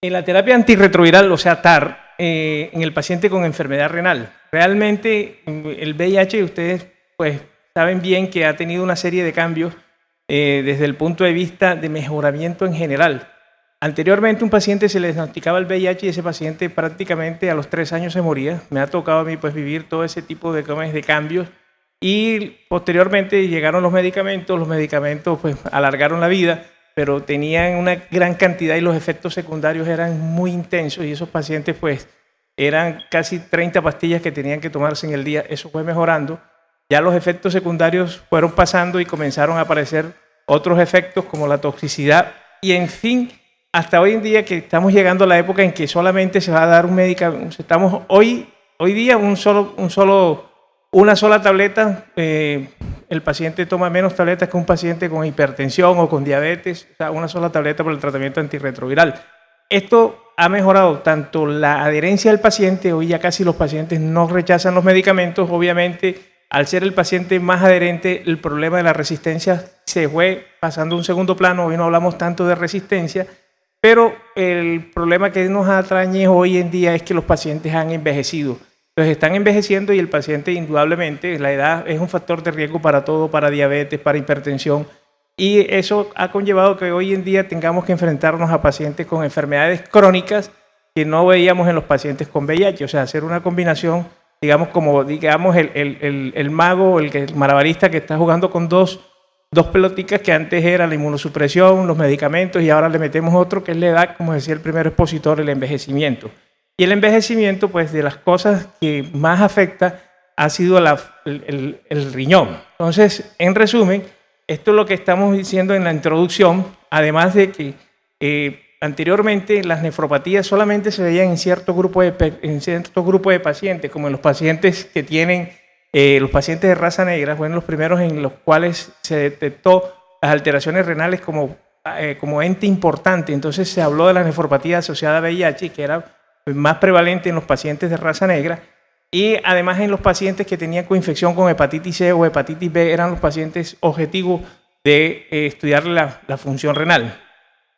En la terapia antirretroviral, o sea, TAR, en el paciente con enfermedad renal, realmente el VIH, ustedes pues saben bien que ha tenido una serie de cambios desde el punto de vista de mejoramiento en general. Anteriormente un paciente se le diagnosticaba el VIH y ese paciente prácticamente a los 3 años se moría. Me ha tocado a mí pues vivir todo ese tipo de cambios y posteriormente llegaron los medicamentos pues alargaron la vida, pero tenían una gran cantidad y los efectos secundarios eran muy intensos y esos pacientes pues eran casi 30 pastillas que tenían que tomarse en el día. Eso fue mejorando. Ya los efectos secundarios fueron pasando y comenzaron a aparecer otros efectos como la toxicidad y en fin, hasta hoy en día que estamos llegando a la época en que solamente se va a dar un medicamento. Estamos hoy día una sola tableta. El paciente toma menos tabletas que un paciente con hipertensión o con diabetes, o sea, una sola tableta para el tratamiento antirretroviral. Esto ha mejorado tanto la adherencia del paciente, hoy ya casi los pacientes no rechazan los medicamentos, obviamente al ser el paciente más adherente, el problema de la resistencia se fue pasando a un segundo plano, hoy no hablamos tanto de resistencia, pero el problema que nos atañe hoy en día es que los pacientes han envejecido. Entonces están envejeciendo y el paciente indudablemente, la edad es un factor de riesgo para todo, para diabetes, para hipertensión, y eso ha conllevado que hoy en día tengamos que enfrentarnos a pacientes con enfermedades crónicas que no veíamos en los pacientes con VIH, o sea, hacer una combinación, digamos, como digamos el mago, el malabarista que está jugando con dos peloticas que antes era la inmunosupresión, los medicamentos, y ahora le metemos otro que es la edad, como decía el primer expositor, el envejecimiento. Y el envejecimiento, pues de las cosas que más afecta ha sido el riñón. Entonces, en resumen, esto es lo que estamos diciendo en la introducción, además de que anteriormente las nefropatías solamente se veían en cierto grupo de pacientes, como en los pacientes que tienen, los pacientes de raza negra, fueron los primeros en los cuales se detectó las alteraciones renales como ente importante. Entonces se habló de la nefropatía asociada a VIH, que era más prevalente en los pacientes de raza negra, y además en los pacientes que tenían coinfección con hepatitis C o hepatitis B eran los pacientes objetivos de estudiar la función renal.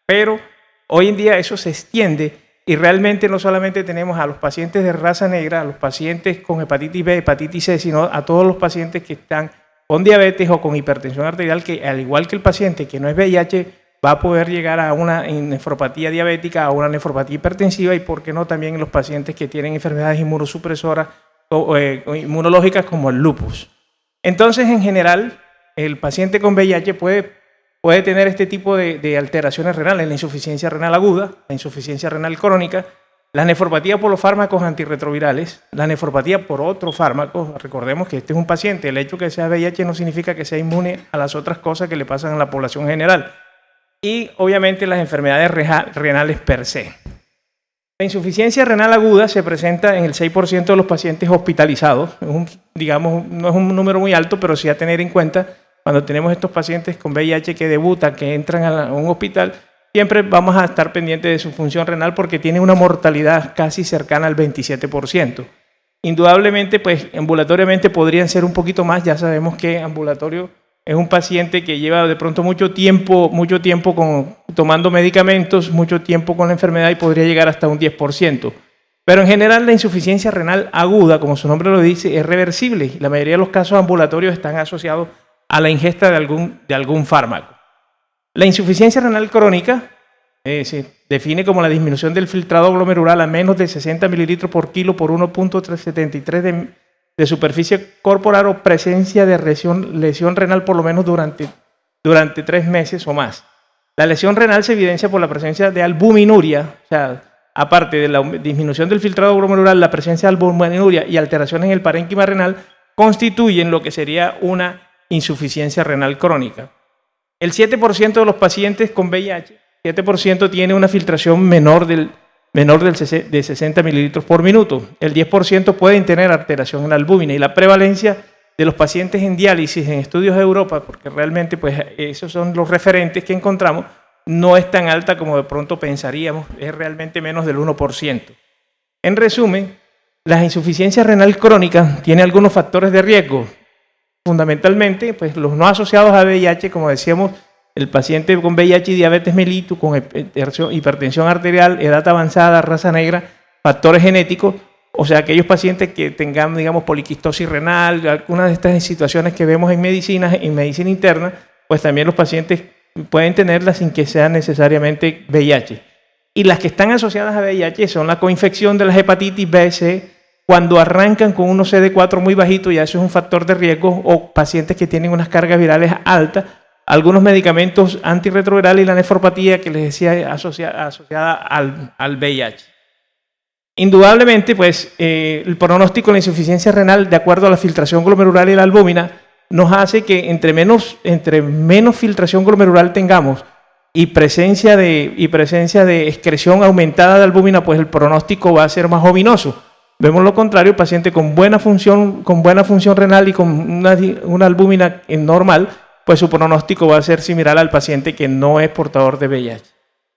Pero hoy en día eso se extiende y realmente no solamente tenemos a los pacientes de raza negra, a los pacientes con hepatitis B, hepatitis C, sino a todos los pacientes que están con diabetes o con hipertensión arterial, que al igual que el paciente que no es VIH, va a poder llegar a una nefropatía diabética, a una nefropatía hipertensiva y, por qué no, también en los pacientes que tienen enfermedades inmunosupresoras o inmunológicas como el lupus. Entonces, en general, el paciente con VIH puede tener este tipo de alteraciones renales, la insuficiencia renal aguda, la insuficiencia renal crónica, la nefropatía por los fármacos antirretrovirales, la nefropatía por otros fármacos. Recordemos que este es un paciente, el hecho de que sea VIH no significa que sea inmune a las otras cosas que le pasan a la población general. Y obviamente las enfermedades renales per se. La insuficiencia renal aguda se presenta en el 6% de los pacientes hospitalizados. Digamos, no es un número muy alto, pero sí a tener en cuenta cuando tenemos estos pacientes con VIH que debutan, que entran a un hospital, siempre vamos a estar pendientes de su función renal porque tiene una mortalidad casi cercana al 27%. Indudablemente, pues ambulatoriamente podrían ser un poquito más. Ya sabemos que ambulatorio es un paciente que lleva de pronto mucho tiempo tomando medicamentos, mucho tiempo con la enfermedad y podría llegar hasta un 10%. Pero en general la insuficiencia renal aguda, como su nombre lo dice, es reversible y la mayoría de los casos ambulatorios están asociados a la ingesta de algún fármaco. La insuficiencia renal crónica se define como la disminución del filtrado glomerular a menos de 60 mililitros por kilo por 1.73 de superficie corporal o presencia de lesión renal por lo menos durante 3 meses o más. La lesión renal se evidencia por la presencia de albuminuria, o sea, aparte de la disminución del filtrado glomerular, la presencia de albuminuria y alteraciones en el parénquima renal constituyen lo que sería una insuficiencia renal crónica. El 7% de los pacientes con VIH, 7% tiene una filtración menor de 60 mililitros por minuto. El 10% pueden tener alteración en la albúmina y la prevalencia de los pacientes en diálisis en estudios de Europa, porque realmente pues, esos son los referentes que encontramos, no es tan alta como de pronto pensaríamos, es realmente menos del 1%. En resumen, la insuficiencia renal crónica tiene algunos factores de riesgo. Fundamentalmente, pues, los no asociados a VIH, como decíamos, el paciente con VIH y diabetes mellitus, con hipertensión arterial, edad avanzada, raza negra, factores genéticos, o sea, aquellos pacientes que tengan, digamos, poliquistosis renal, algunas de estas situaciones que vemos en medicina interna, pues también los pacientes pueden tenerlas sin que sea necesariamente VIH. Y las que están asociadas a VIH son la coinfección de las hepatitis B, C, cuando arrancan con unos CD4 muy bajitos, ya eso es un factor de riesgo, o pacientes que tienen unas cargas virales altas, algunos medicamentos antirretrovirales y la nefropatía que les decía asociada al VIH. Indudablemente, pues, el pronóstico de la insuficiencia renal, de acuerdo a la filtración glomerular y la albúmina, nos hace que entre menos filtración glomerular tengamos y presencia de excreción aumentada de albúmina, pues el pronóstico va a ser más ominoso. Vemos lo contrario, el paciente con buena función renal y con una albúmina normal, pues su pronóstico va a ser similar al paciente que no es portador de VIH.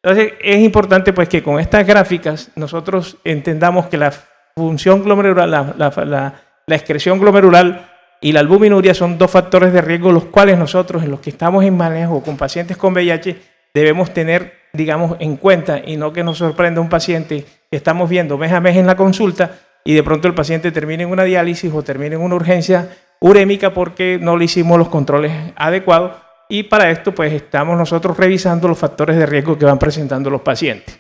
Entonces, es importante pues que con estas gráficas nosotros entendamos que la función glomerular, la excreción glomerular y la albuminuria son dos factores de riesgo, los cuales nosotros, en los que estamos en manejo con pacientes con VIH, debemos tener, digamos, en cuenta, y no que nos sorprenda un paciente que estamos viendo mes a mes en la consulta y de pronto el paciente termine en una diálisis o termine en una urgencia urémica porque no le hicimos los controles adecuados, y para esto pues estamos nosotros revisando los factores de riesgo que van presentando los pacientes.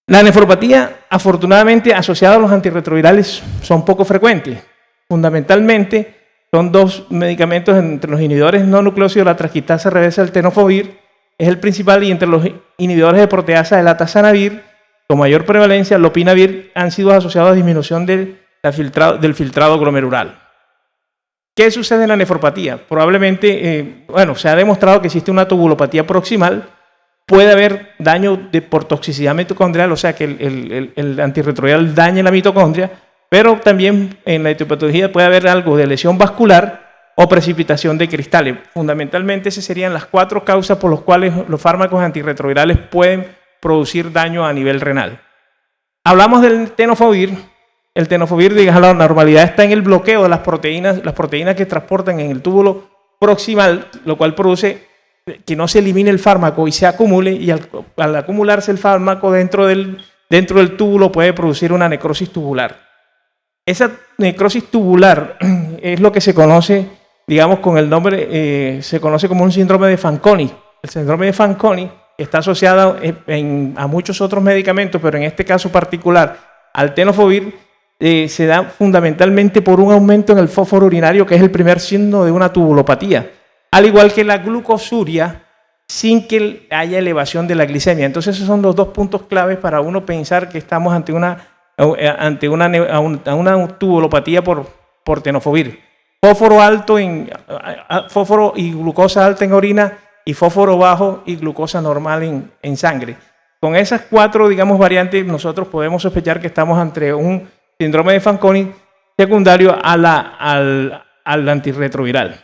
La nefropatía, afortunadamente, asociada a los antirretrovirales, son poco frecuentes. Fundamentalmente son dos medicamentos entre los inhibidores no nucleócidos, la transquitasa reversa, el tenofovir es el principal, y entre los inhibidores de proteasa, el atazanavir, con mayor prevalencia, el lopinavir, han sido asociados a disminución del filtrado glomerular. ¿Qué sucede en la nefropatía? Probablemente, se ha demostrado que existe una tubulopatía proximal, puede haber daño por toxicidad mitocondrial, o sea que el antirretroviral daña la mitocondria, pero también en la etiopatología puede haber algo de lesión vascular o precipitación de cristales. Fundamentalmente esas serían las 4 causas por las cuales los fármacos antirretrovirales pueden producir daño a nivel renal. Hablamos del tenofovir. El tenofovir, digamos, la normalidad está en el bloqueo de las proteínas que transportan en el túbulo proximal, lo cual produce que no se elimine el fármaco y se acumule, y al acumularse el fármaco dentro del túbulo puede producir una necrosis tubular. Esa necrosis tubular es lo que se conoce, digamos, con el nombre, se conoce como un síndrome de Fanconi. El síndrome de Fanconi está asociado a muchos otros medicamentos, pero en este caso particular al tenofovir se da fundamentalmente por un aumento en el fósforo urinario, que es el primer signo de una tubulopatía, al igual que la glucosuria, sin que haya elevación de la glicemia. Entonces esos son los dos puntos claves para uno pensar que estamos ante una tubulopatía por tenofovir. Fósforo y glucosa alta en orina, y fósforo bajo y glucosa normal en sangre. Con esas 4, digamos, variantes, nosotros podemos sospechar que estamos ante un síndrome de Fanconi secundario al antirretroviral.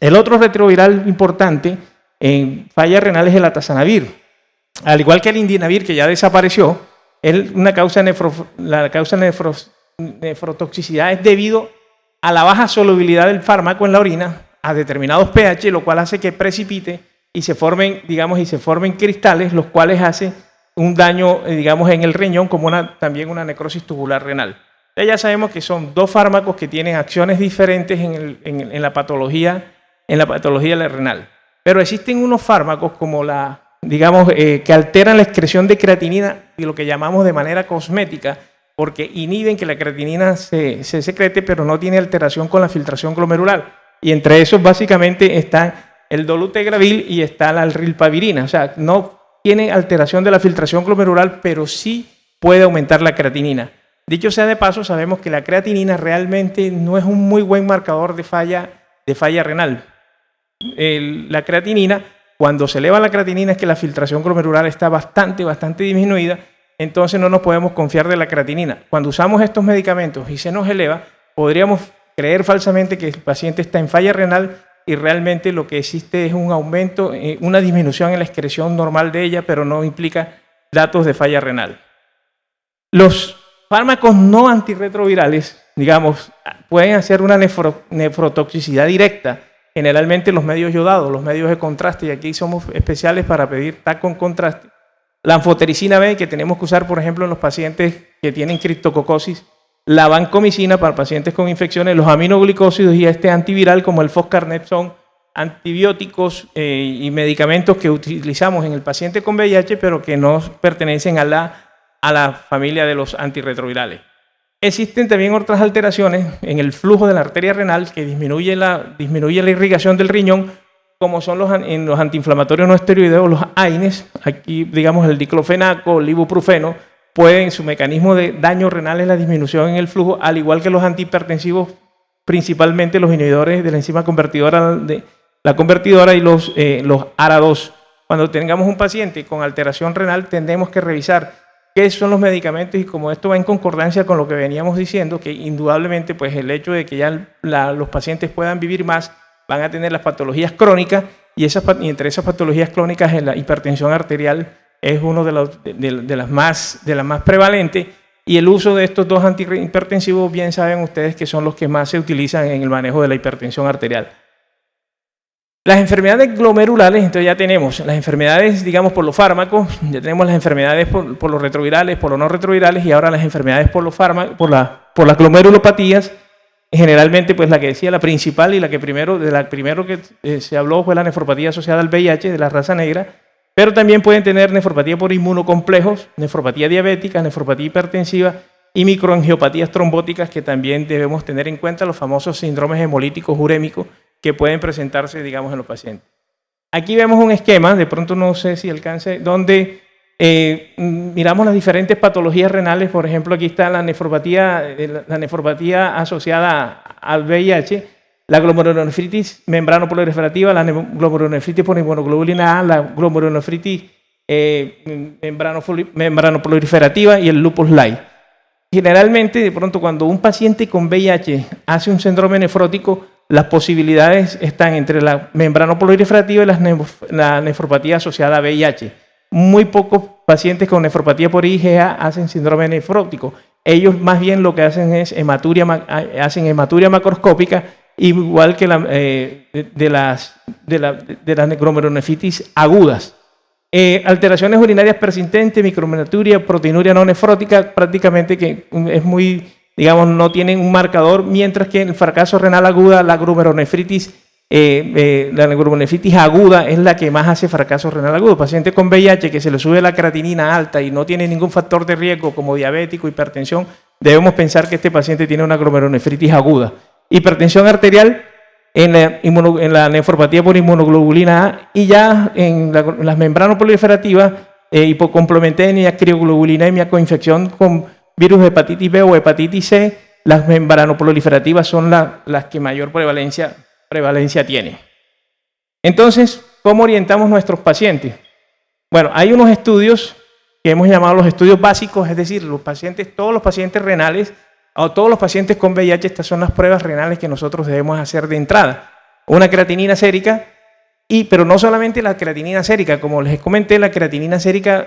El otro retroviral importante en falla renal es el atazanavir. Al igual que el indinavir, que ya desapareció, la causa nefrotoxicidad es debido a la baja solubilidad del fármaco en la orina a determinados pH, lo cual hace que precipite y se formen cristales, los cuales hacen un daño, digamos, en el riñón, como también una necrosis tubular renal. Ya sabemos que son 2 fármacos que tienen acciones diferentes en la patología renal. Pero existen unos fármacos como que alteran la excreción de creatinina, y lo que llamamos de manera cosmética, porque inhiben que la creatinina se secrete, pero no tiene alteración con la filtración glomerular. Y entre esos básicamente están el dolutegravir y está la rilpavirina. O sea, no tiene alteración de la filtración glomerular, pero sí puede aumentar la creatinina. Dicho sea de paso, sabemos que la creatinina realmente no es un muy buen marcador de falla renal. La creatinina, cuando se eleva la creatinina, es que la filtración glomerular está bastante disminuida, entonces no nos podemos confiar de la creatinina. Cuando usamos estos medicamentos y se nos eleva, podríamos creer falsamente que el paciente está en falla renal, y realmente lo que existe es un aumento, una disminución en la excreción normal de ella, pero no implica datos de falla renal. Los fármacos no antirretrovirales, digamos, pueden hacer una nefrotoxicidad directa generalmente los medios yodados, los medios de contraste, y aquí somos especiales para pedir TAC con contraste. La anfotericina B, que tenemos que usar, por ejemplo, en los pacientes que tienen criptococosis, la vancomicina para pacientes con infecciones, los aminoglicósidos y este antiviral como el Foscarnet son antibióticos y medicamentos que utilizamos en el paciente con VIH, pero que no pertenecen a la familia de los antirretrovirales. Existen también otras alteraciones en el flujo de la arteria renal que disminuye la irrigación del riñón, como son en los antiinflamatorios no esteroideos, los AINES, aquí digamos el diclofenaco, el ibuprofeno, pueden, su mecanismo de daño renal es la disminución en el flujo, al igual que los antihipertensivos, principalmente los inhibidores de la enzima convertidora, la convertidora y los ARA2. Cuando tengamos un paciente con alteración renal, tendremos que revisar qué son los medicamentos y como esto va en concordancia con lo que veníamos diciendo, que indudablemente pues el hecho de que ya los pacientes puedan vivir más, van a tener las patologías crónicas y entre esas patologías crónicas la hipertensión arterial es uno de las más prevalentes, y el uso de estos dos antihipertensivos bien saben ustedes que son los que más se utilizan en el manejo de la hipertensión arterial. Las enfermedades glomerulares, entonces ya tenemos las enfermedades, digamos, por los fármacos, ya tenemos las enfermedades por los retrovirales, por los no retrovirales, y ahora las enfermedades por los fármacos, por las glomerulopatías. Generalmente, pues la que decía, la principal y la primero que se habló fue la nefropatía asociada al VIH de la raza negra, pero también pueden tener nefropatía por inmunocomplejos, nefropatía diabética, nefropatía hipertensiva y microangiopatías trombóticas, que también debemos tener en cuenta, los famosos síndromes hemolíticos urémicos que pueden presentarse, digamos, en los pacientes. Aquí vemos un esquema, de pronto no sé si alcance, donde miramos las diferentes patologías renales. Por ejemplo, aquí está la nefropatía asociada al VIH, la glomerulonefritis membranoproliferativa, la glomerulonefritis por inmunoglobulina A, la glomerulonefritis membranoproliferativa y el lupus light. Generalmente, de pronto, cuando un paciente con VIH hace un síndrome nefrótico, las posibilidades están entre la membranoproliferativa y la nefropatía asociada a VIH. Muy pocos pacientes con nefropatía por IgA hacen síndrome nefrótico. Ellos más bien lo que hacen es hematuria macroscópica, igual que de las glomerulonefritis agudas. Alteraciones urinarias persistentes, microhematuria, proteinuria no nefrótica, prácticamente que es muy, digamos, no tienen un marcador, mientras que en el fracaso renal aguda, la glomerulonefritis aguda es la que más hace fracaso renal agudo. Paciente con VIH que se le sube la creatinina alta y no tiene ningún factor de riesgo como diabético, hipertensión, debemos pensar que este paciente tiene una glomerulonefritis aguda. Hipertensión arterial en la nefropatía por inmunoglobulina A, y ya en las membranoproliferativas, hipocomplementenia, crioglobulinemia, coinfección con virus de hepatitis B o hepatitis C, las membranoproliferativas son las que mayor prevalencia tienen. Entonces, ¿cómo orientamos nuestros pacientes? Bueno, hay unos estudios que hemos llamado los estudios básicos, es decir, todos los pacientes renales o todos los pacientes con VIH, estas son las pruebas renales que nosotros debemos hacer de entrada. Una creatinina sérica, pero no solamente la creatinina sérica, como les comenté, la creatinina sérica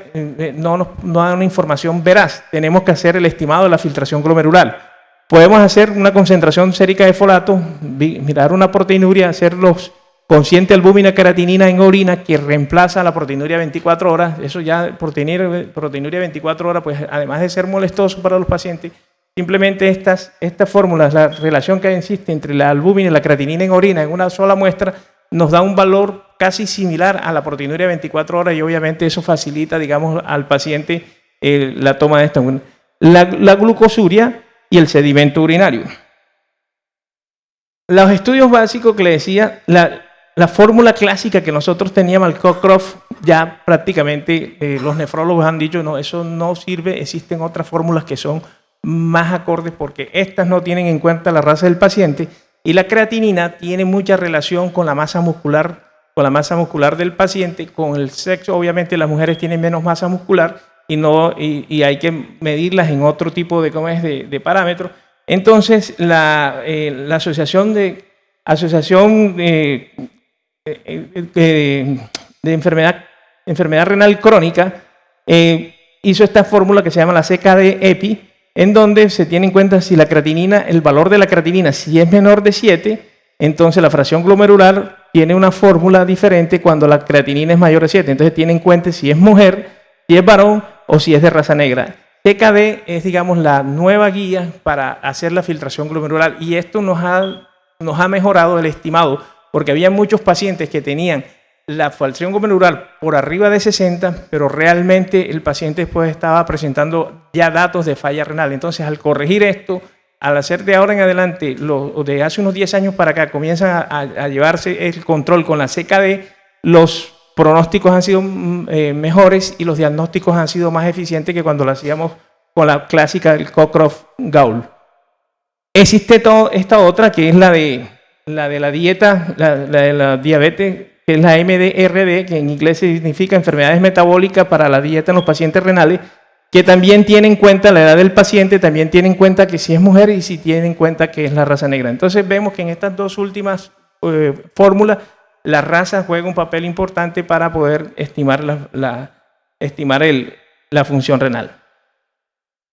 no da una información veraz. Tenemos que hacer el estimado de la filtración glomerular. Podemos hacer una concentración sérica de folato, mirar una proteinuria, hacer los consciente albúmina creatinina en orina que reemplaza la proteinuria 24 horas. Eso ya, proteinuria 24 horas, pues además de ser molestoso para los pacientes, simplemente estas fórmulas, la relación que existe entre la albúmina y la creatinina en orina en una sola muestra, nos da un valor casi similar a la proteinuria 24 horas, y obviamente eso facilita, digamos, al paciente la toma de esta. La glucosuria y el sedimento urinario. Los estudios básicos que le decía, la fórmula clásica que nosotros teníamos, el Cockcroft, ya prácticamente los nefrólogos han dicho, no, eso no sirve, existen otras fórmulas que son más acordes porque estas no tienen en cuenta la raza del paciente, y la creatinina tiene mucha relación con la masa muscular, del paciente, con el sexo. Obviamente las mujeres tienen menos masa muscular y hay que medirlas en otro tipo de parámetros. Entonces la asociación de enfermedad renal crónica hizo esta fórmula que se llama la CKD-EPI, en donde se tiene en cuenta si la creatinina, el valor de la creatinina, si es menor de 7, entonces la fracción glomerular tiene una fórmula diferente cuando la creatinina es mayor de 7. Entonces tiene en cuenta si es mujer, si es varón o si es de raza negra. TKD es, digamos, la nueva guía para hacer la filtración glomerular y esto nos ha mejorado el estimado, porque había muchos pacientes que tenían la fracción glomerular por arriba de 60, pero realmente el paciente después estaba presentando ya datos de falla renal. Entonces, al corregir esto, al hacer de ahora en adelante, de hace unos 10 años para acá, comienzan a llevarse el control con la CKD, los pronósticos han sido mejores y los diagnósticos han sido más eficientes que cuando lo hacíamos con la clásica del Cockcroft-Gaul. Existe esta otra que es la de la dieta, de la diabetes, que es la MDRD, que en inglés significa enfermedades metabólicas para la dieta en los pacientes renales, que también tiene en cuenta la edad del paciente, también tiene en cuenta que si es mujer y si tiene en cuenta que es la raza negra. Entonces vemos que en estas dos últimas fórmulas la raza juega un papel importante para poder estimar la función renal.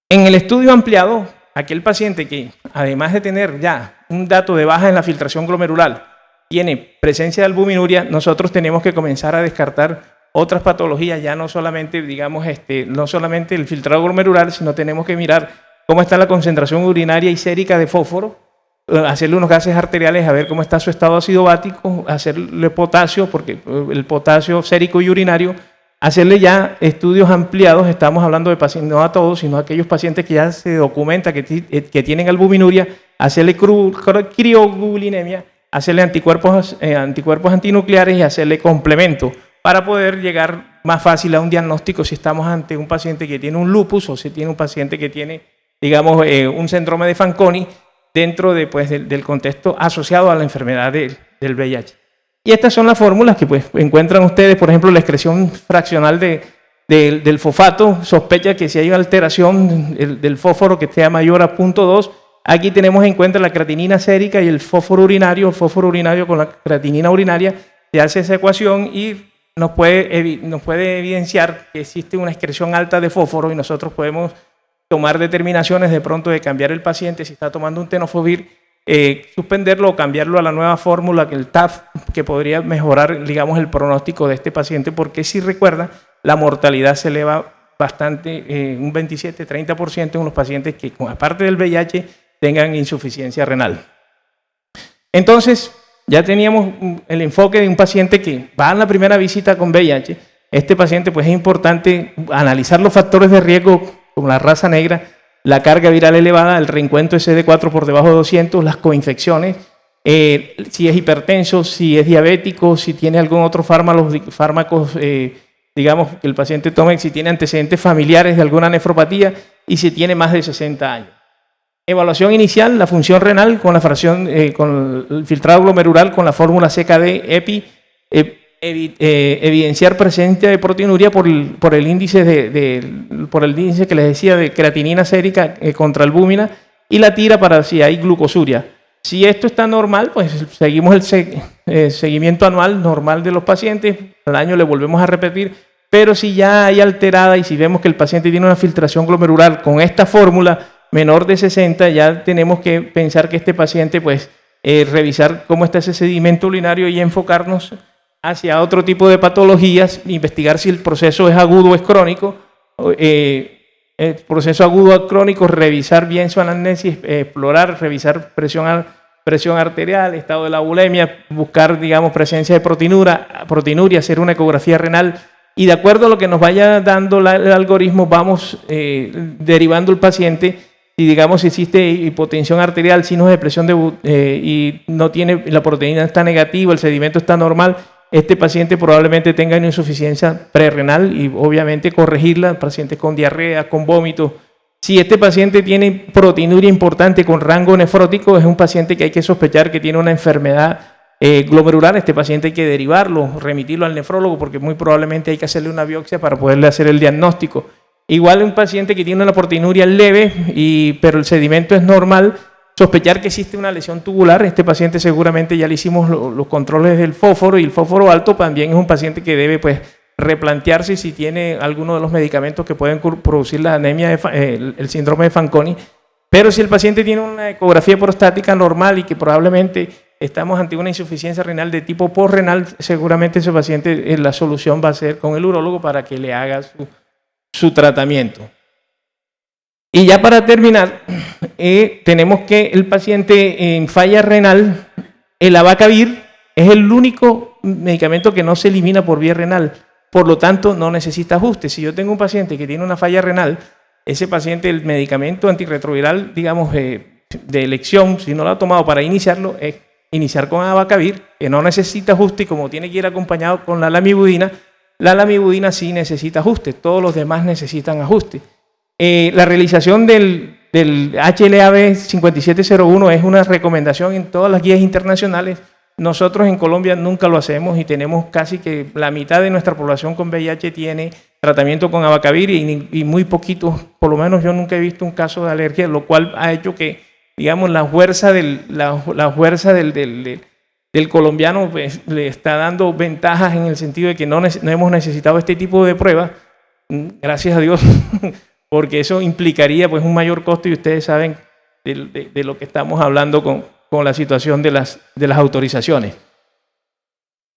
En el estudio ampliado, aquel paciente que además de tener ya un dato de baja en la filtración glomerular, tiene presencia de albuminuria, nosotros tenemos que comenzar a descartar otras patologías, ya no solamente, digamos, no solamente el filtrado glomerular, sino tenemos que mirar cómo está la concentración urinaria y sérica de fósforo, hacerle unos gases arteriales a ver cómo está su estado ácido bático, hacerle potasio, porque el potasio sérico y urinario, hacerle ya estudios ampliados, estamos hablando de pacientes, no a todos, sino a aquellos pacientes que ya se documenta que tienen albuminuria, hacerle crioglulinemia, hacerle anticuerpos antinucleares y hacerle complemento para poder llegar más fácil a un diagnóstico si estamos ante un paciente que tiene un lupus o si tiene un paciente que tiene, digamos, un síndrome de Fanconi dentro de, pues, del contexto asociado a la enfermedad del VIH. Y estas son las fórmulas que pues, encuentran ustedes, por ejemplo, la excreción fraccional del fosfato, sospecha que si hay una alteración del fósforo que sea mayor a 0.2, aquí tenemos en cuenta la creatinina sérica y el fósforo urinario con la creatinina urinaria, se hace esa ecuación y nos puede evidenciar que existe una excreción alta de fósforo y nosotros podemos tomar determinaciones de pronto de cambiar el paciente, si está tomando un tenofovir, suspenderlo o cambiarlo a la nueva fórmula, que el TAF, que podría mejorar, digamos, el pronóstico de este paciente, porque si recuerda, la mortalidad se eleva bastante, un 27-30% en los pacientes que, aparte del VIH, tengan insuficiencia renal. Entonces, ya teníamos el enfoque de un paciente que va a la primera visita con VIH. Este paciente, pues es importante analizar los factores de riesgo como la raza negra, la carga viral elevada, el reencuentro de CD4 por debajo de 200, las coinfecciones, si es hipertenso, si es diabético, si tiene algún otro fármacos, digamos, que el paciente tome, si tiene antecedentes familiares de alguna nefropatía y si tiene más de 60 años. Evaluación inicial, la función renal con la fracción, con el filtrado glomerular con la fórmula CKD-EPI, evidenciar presencia de proteinuria por el índice que les decía de creatinina sérica contra albúmina y la tira para si hay glucosuria. Si esto está normal, pues seguimos el seguimiento anual normal de los pacientes, al año le volvemos a repetir, pero si ya hay alterada y si vemos que el paciente tiene una filtración glomerular con esta fórmula menor de 60, ya tenemos que pensar que este paciente, pues, revisar cómo está ese sedimento urinario y enfocarnos hacia otro tipo de patologías, investigar si el proceso es agudo o es crónico, el proceso agudo o crónico, revisar bien su anamnesis, explorar, revisar presión arterial, estado de la bulimia, buscar, digamos, presencia de proteinuria, hacer una ecografía renal y de acuerdo a lo que nos vaya dando el algoritmo vamos derivando el paciente. Si digamos existe hipotensión arterial, signos de presión y no tiene, la proteína está negativa, el sedimento está normal, este paciente probablemente tenga una insuficiencia prerrenal y obviamente corregirla, pacientes con diarrea, con vómito. Si este paciente tiene proteinuria importante con rango nefrótico, es un paciente que hay que sospechar que tiene una enfermedad glomerular, este paciente hay que derivarlo, remitirlo al nefrólogo porque muy probablemente hay que hacerle una biopsia para poderle hacer el diagnóstico. Igual un paciente que tiene una proteinuria leve, pero el sedimento es normal, sospechar que existe una lesión tubular. Este paciente seguramente ya le hicimos los controles del fósforo y el fósforo alto también es un paciente que debe pues, replantearse si tiene alguno de los medicamentos que pueden producir la anemia, el síndrome de Fanconi. Pero si el paciente tiene una ecografía prostática normal y que probablemente estamos ante una insuficiencia renal de tipo postrenal, seguramente ese paciente, la solución va a ser con el urólogo para que le haga su tratamiento. Y ya para terminar, tenemos que el paciente en falla renal, el abacavir es el único medicamento que no se elimina por vía renal, por lo tanto no necesita ajuste. Si yo tengo un paciente que tiene una falla renal, ese paciente, el medicamento antirretroviral, digamos, de elección, si no lo ha tomado para iniciarlo, es iniciar con abacavir, que no necesita ajuste, y como tiene que ir acompañado con la lamivudina sí necesita ajuste, todos los demás necesitan ajuste. La realización del HLA-B 5701 es una recomendación en todas las guías internacionales. Nosotros en Colombia nunca lo hacemos y tenemos casi que la mitad de nuestra población con VIH tiene tratamiento con abacavir y muy poquitos, por lo menos yo nunca he visto un caso de alergia, lo cual ha hecho que, digamos, la fuerza del colombiano pues, le está dando ventajas en el sentido de que no hemos necesitado este tipo de pruebas, gracias a Dios, porque eso implicaría pues, un mayor costo y ustedes saben de lo que estamos hablando con la situación de las autorizaciones.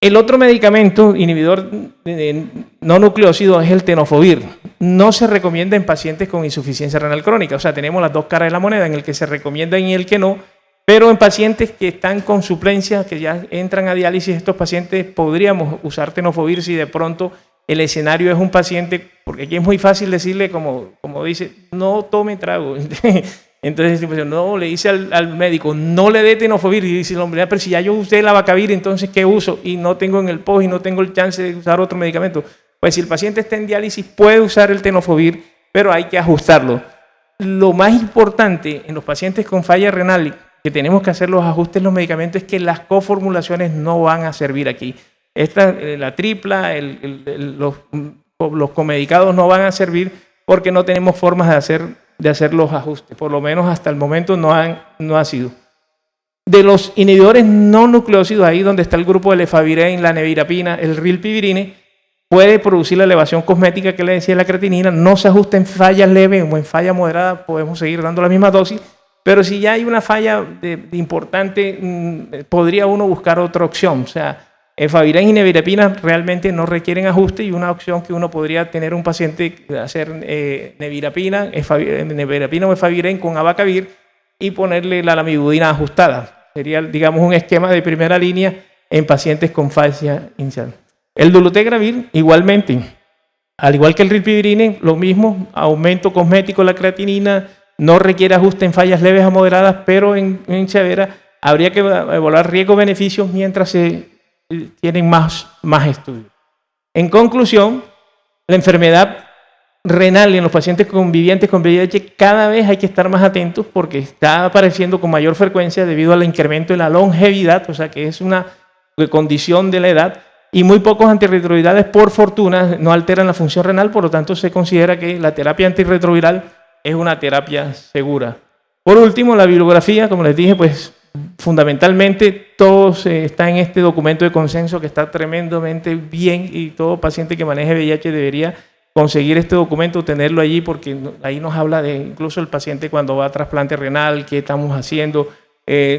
El otro medicamento inhibidor no nucleócido es el tenofovir. No se recomienda en pacientes con insuficiencia renal crónica. O sea, tenemos las dos caras de la moneda, en el que se recomienda y en el que no. Pero en pacientes que están con suplencia, que ya entran a diálisis, estos pacientes podríamos usar tenofovir si de pronto el escenario es un paciente, porque aquí es muy fácil decirle, como dice, no tome trago. Entonces, no, le dice al médico, no le dé tenofovir, y dice el hombre, pero si ya yo usé el abacavir, entonces ¿qué uso? Y no tengo en el POS y no tengo el chance de usar otro medicamento. Pues si el paciente está en diálisis, puede usar el tenofovir, pero hay que ajustarlo. Lo más importante en los pacientes con falla renal, que tenemos que hacer los ajustes en los medicamentos, es que las coformulaciones no van a servir aquí. La tripla, los comedicados no van a servir porque no tenemos formas de hacer los ajustes, por lo menos hasta el momento no ha sido. De los inhibidores no nucleócidos, ahí donde está el grupo del efavirenz, la nevirapina, el rilpivirine, puede producir la elevación cosmética que le decía la creatinina, no se ajusta en fallas leves o en falla moderada, podemos seguir dando la misma dosis, pero si ya hay una falla importante, podría uno buscar otra opción, o sea, efavirenz y nevirapina realmente no requieren ajuste y una opción que uno podría tener un paciente hacer nevirapina o efavirenz con abacavir y ponerle la lamivudina ajustada. Sería, digamos, un esquema de primera línea en pacientes con falla inicial. El dolutegravir igualmente, al igual que el rilpivirine, lo mismo, aumento cosmético de la creatinina, no requiere ajuste en fallas leves a moderadas, pero en severa habría que evaluar riesgo-beneficios mientras se tienen más estudios. En conclusión, la enfermedad renal en los pacientes convivientes con VIH cada vez hay que estar más atentos porque está apareciendo con mayor frecuencia debido al incremento de la longevidad, o sea que es una condición de la edad, y muy pocos antirretrovirales, por fortuna, no alteran la función renal, por lo tanto se considera que la terapia antirretroviral es una terapia segura. Por último, la bibliografía, como les dije, pues fundamentalmente todo está en este documento de consenso que está tremendamente bien y todo paciente que maneje VIH debería conseguir este documento, tenerlo allí porque ahí nos habla de incluso el paciente cuando va a trasplante renal, qué estamos haciendo,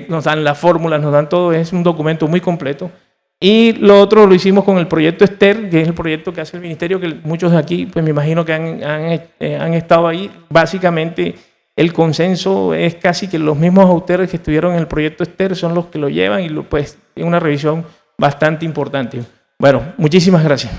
nos dan las fórmulas, nos dan todo, es un documento muy completo. Y lo otro lo hicimos con el proyecto Ester, que es el proyecto que hace el ministerio, que muchos de aquí, pues me imagino que han estado ahí. Básicamente el consenso es casi que los mismos autores que estuvieron en el proyecto Ester son los que lo llevan y pues es una revisión bastante importante. Bueno, muchísimas gracias.